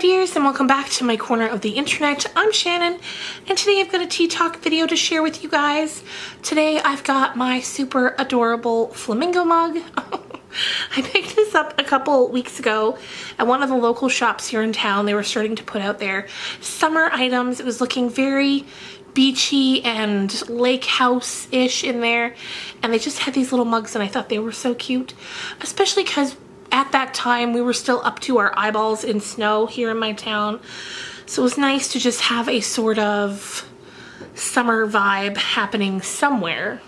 dears, and welcome back to my corner of the internet. I'm Shannon, and today I've got a tea talk video to share with you guys. Today I've got my super adorable flamingo mug. I picked this up a couple weeks ago at one of the local shops here in town. They were starting to put out their summer items. It was looking very beachy and lake house-ish in there, and they just had these little mugs and I thought they were so cute, especially because at that time we were still up to our eyeballs in snow here in my town. So it was nice to just have a sort of summer vibe happening somewhere,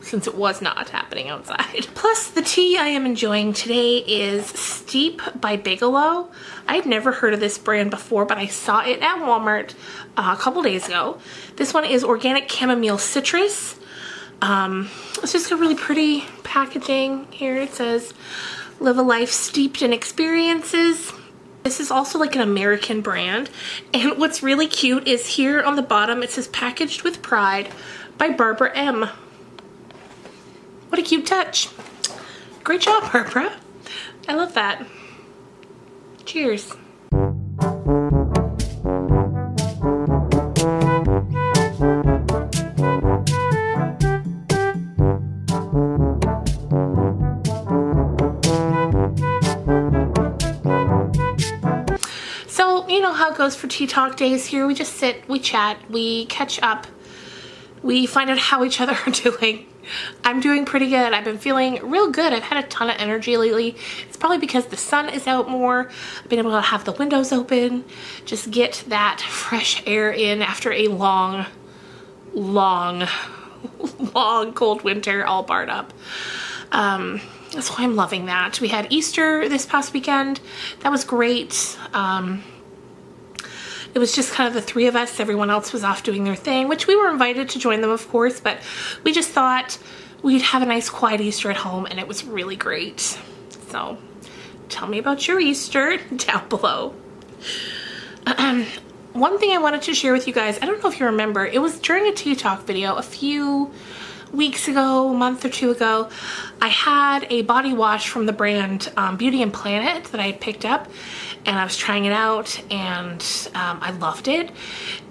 since it was not happening outside. Plus, the tea I am enjoying today is Steep by Bigelow. I had never heard of this brand before, but I saw it at Walmart a couple days ago. This one is organic chamomile citrus. It's just got really pretty packaging here. It says, "Live a life steeped in experiences." This is also like an American brand. And what's really cute is here on the bottom, it says "Packaged with Pride" by Barbara M. What a cute touch. Great job, Barbara. I love that. Cheers. So, you know how it goes for tea talk days here. We just sit, we chat, we catch up, we find out how each other are doing. I'm doing pretty good. I've been feeling real good. I've had a ton of energy lately. It's probably because the sun is out more. I've been able to have the windows open, just get that fresh air in after a long cold winter all barred up. So I'm loving that. We had Easter this past weekend. That was great. It was just kind of the three of us. Everyone else was off doing their thing, which we were invited to join them, of course, but we just thought we'd have a nice quiet Easter at home, and it was really great. So tell me about your Easter down below. One thing I wanted to share with you guys, I don't know if you remember, it was during a tea talk video a few weeks ago, a month or two ago. I had a body wash from the brand Beauty and Planet that I had picked up, and I was trying it out, and I loved it.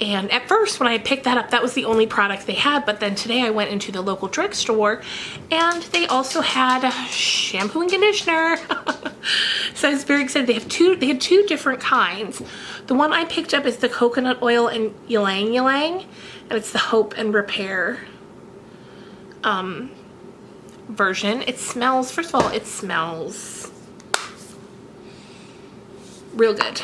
And at first when I picked that up, that was the only product they had, but then today I went into the local drugstore and they also had a shampoo and conditioner. So I was very excited. They had two different kinds. The one I picked up is the coconut oil and ylang ylang, and it's the Hope and Repair version. It smells, first of all, it smells real good.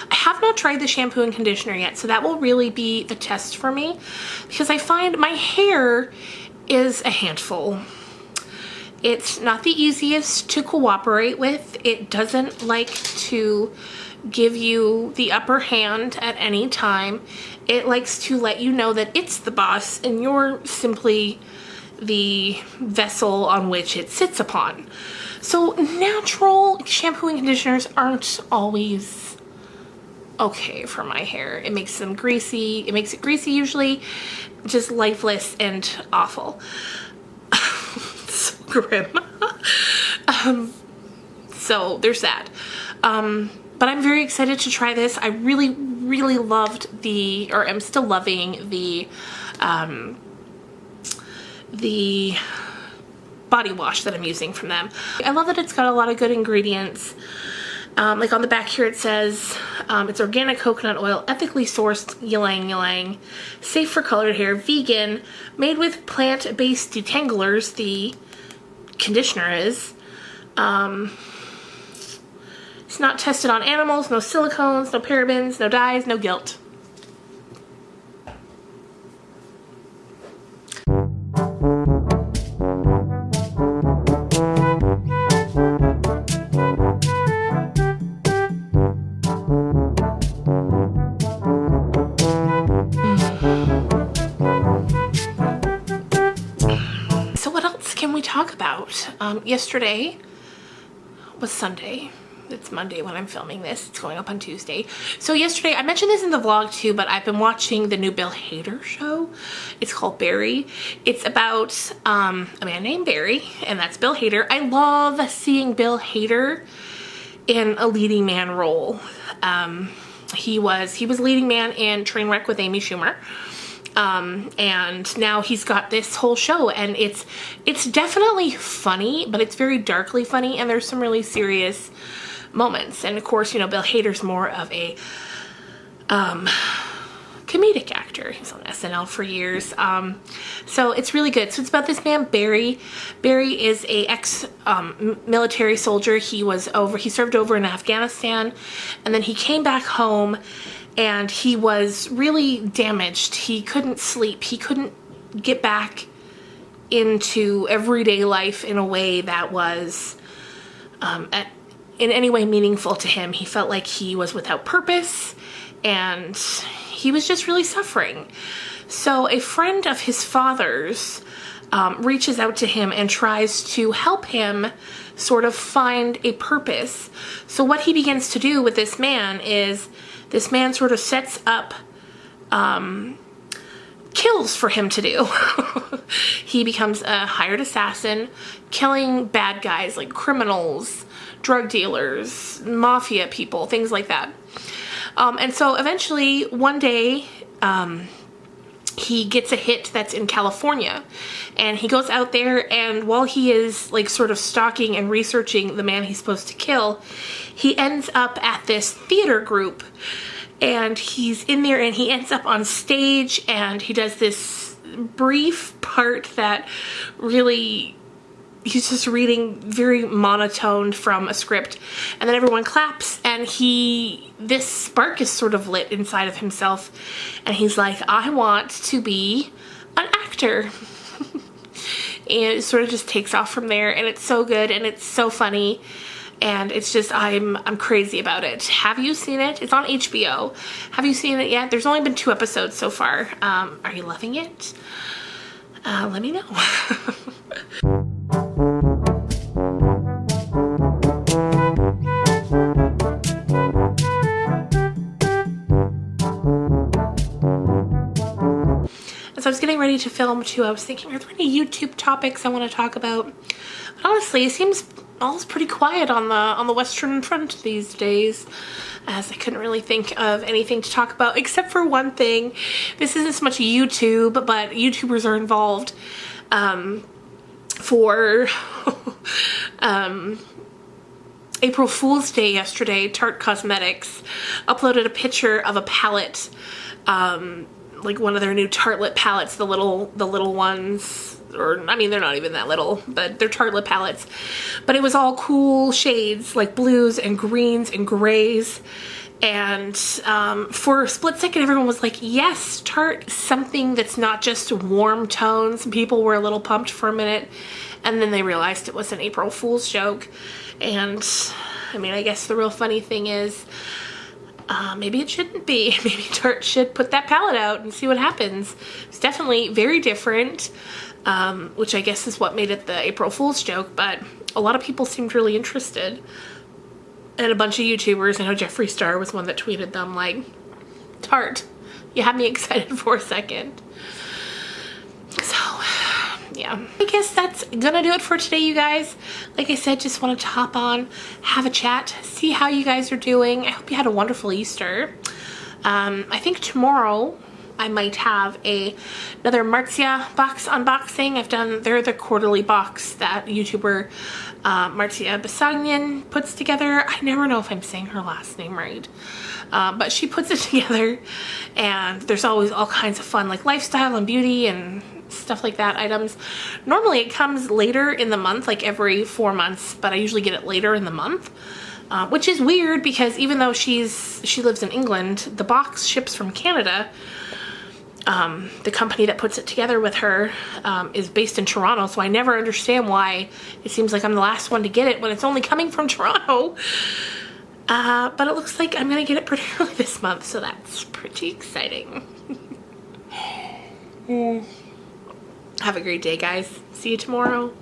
I have not tried the shampoo and conditioner yet, so that will really be the test for me, because I find my hair is a handful. It's not the easiest to cooperate with. It doesn't like to give you the upper hand at any time. It likes to let you know that it's the boss and you're simply the vessel on which it sits upon. So natural shampoo and conditioners aren't always okay for my hair. It makes them greasy. It makes it greasy usually, just lifeless and awful. So grim. So there's that. But I'm very excited to try this. I really loved or I'm still loving the body wash that I'm using from them. I love that it's got a lot of good ingredients. Like on the back here it says it's organic coconut oil, ethically sourced ylang ylang, safe for colored hair, vegan, made with plant-based detanglers, the conditioner is. It's not tested on animals, no silicones, no parabens, no dyes, no guilt. So what else can we talk about? Yesterday was Sunday. It's Monday when I'm filming this. It's going up on Tuesday. So yesterday, I mentioned this in the vlog too, but I've been watching the new Bill Hader show. It's called Barry. It's about a man named Barry, and that's Bill Hader. I love seeing Bill Hader in a leading man role. He was leading man in Trainwreck with Amy Schumer. And now he's got this whole show, and it's definitely funny, but it's very darkly funny, and there's some really serious moments. And of course, you know, Bill Hader's more of a comedic actor. He was on SNL for years. So it's really good. So it's about this man, Barry. Barry is a military soldier. He served over in Afghanistan, and then he came back home, and he was really damaged. He couldn't sleep. He couldn't get back into everyday life in a way that was in any way meaningful to him. He felt like he was without purpose, and he was just really suffering. So a friend of his father's reaches out to him and tries to help him sort of find a purpose. So what he begins to do with this man is, this man sort of sets up kills for him to do. He becomes a hired assassin, killing bad guys like criminals, drug dealers, mafia people, things like that. And so eventually one day he gets a hit that's in California, and he goes out there, and while he is like sort of stalking and researching the man he's supposed to kill, he ends up at this theater group, and he's in there, and he ends up on stage, and he does this brief part that really, he's just reading very monotoned from a script, and then everyone claps, and this spark is sort of lit inside of himself, and he's like, I want to be an actor. And it sort of just takes off from there, and it's so good, and it's so funny, and it's just, I'm crazy about it. Have you seen it? It's on HBO. Have you seen it yet? There's only been 2 episodes so far. Are you loving it? Let me know. As I was getting ready to film too, I was thinking, are there any YouTube topics I want to talk about? But honestly, it seems all's pretty quiet on the Western Front these days, as I couldn't really think of anything to talk about except for one thing. This isn't so much YouTube, but YouTubers are involved. For April Fool's Day yesterday, Tarte Cosmetics uploaded a picture of a palette, like one of their new Tartelette palettes, the little ones, or I mean they're not even that little, but they're Tartelette palettes. But it was all cool shades like blues and greens and grays. And for a split second, everyone was like, yes, Tarte, something that's not just warm tones. People were a little pumped for a minute, and then they realized it was an April Fool's joke. And I mean, I guess the real funny thing is, maybe it shouldn't be. Maybe Tarte should put that palette out and see what happens. It's definitely very different, which I guess is what made it the April Fool's joke, but a lot of people seemed really interested. And a bunch of YouTubers, I know Jeffree Star was one that tweeted them like, Tarte, you had me excited for a second. So, yeah. I guess that's gonna do it for today, you guys. Like I said, just wanted to hop on, have a chat, see how you guys are doing. I hope you had a wonderful Easter. I think tomorrow I might have another Marcia box unboxing. They're the quarterly box that YouTuber Marcia Basagnan puts together. I never know if I'm saying her last name right. But she puts it together, and there's always all kinds of fun, like lifestyle and beauty and stuff like that items. Normally it comes later in the month, like every 4 months, but I usually get it later in the month. Which is weird because even though she lives in England, the box ships from Canada. The company that puts it together with her is based in Toronto, so I never understand why it seems like I'm the last one to get it when it's only coming from Toronto. But it looks like I'm gonna get it pretty early this month, so that's pretty exciting. Have a great day, guys. See you tomorrow.